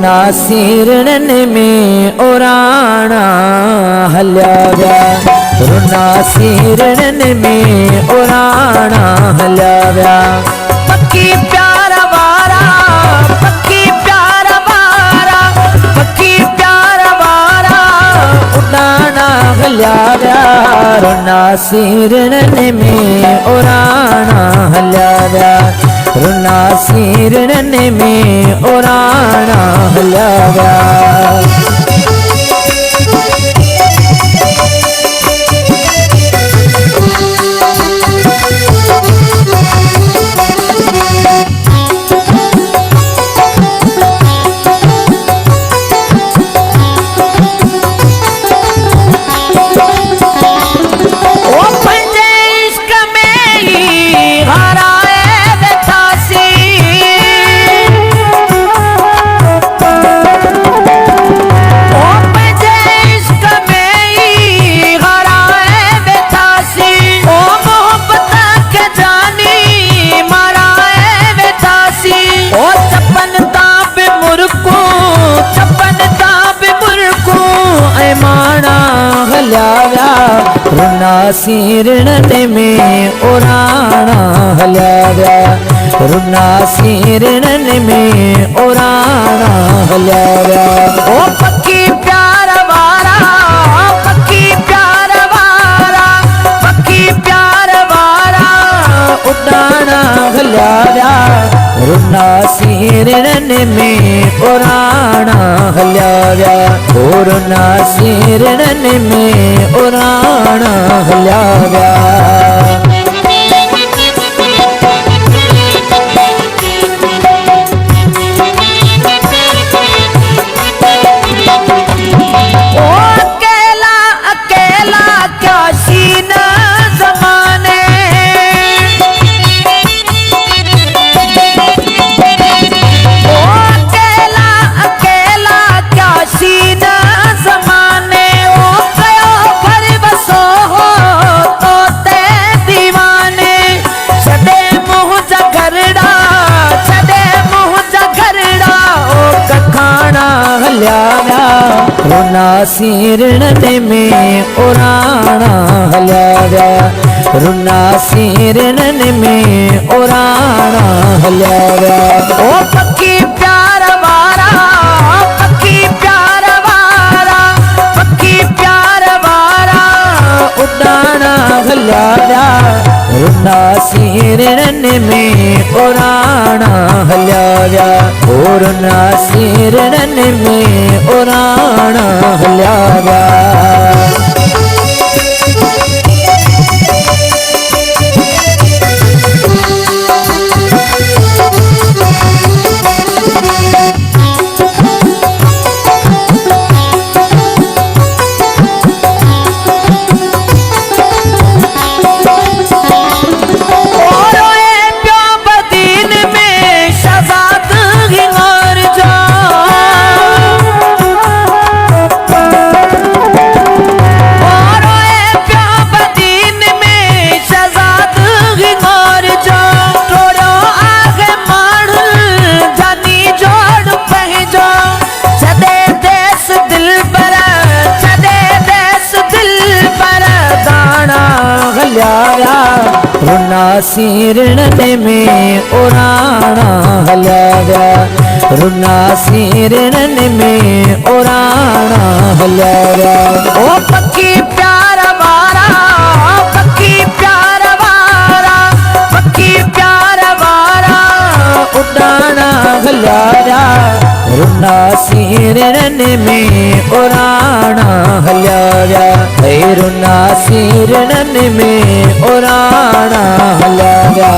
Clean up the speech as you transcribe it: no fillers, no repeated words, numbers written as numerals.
रुना सीरण में उराणा हल्या व्या रुना सीरण में उराणा हल्या व्या पक्की प्यार वारा पक्की प्यार वारा पक्की प्यार वारा उड़ाना हल्या व्या रुना सीरण में उराणा हल्या व्या रुना सीरण में उराणा हल्या व्या रुना सीरण में उराणा हल्या व्या रुना सीरण में उराणा हल्या व्या ओ पक्की प्यार वारा पक्की प्यार वारा पक्की प्यार वारा उड़ाना हल्या व्या रुना सीरण में उराणा हल्या व्या रुना सीरण में उराणा हल्या व्या रुना सीरण में उराणा हल्या व्या रुना सीरण में उराणा हल्या व्या ओ पक्की प्यार वारा पक्की प्यार वारा पक्की प्यार वारा उड़ाना हल्या व्या रुना सीरण में उराणा हल्या व्या रुना सीरण में उराणा हल्या व्या रुना सीरण में उराणा हल्या व्या रुना सीरण में उराणा हल्या व्या ओ पक्की प्यार वारा पक्की प्यार वारा पक्की प्यार वारा उड़ाना हल्या व्या रुना सीरण में उराणा हल्या व्या रुना सीरण में उराणा हल्या व्या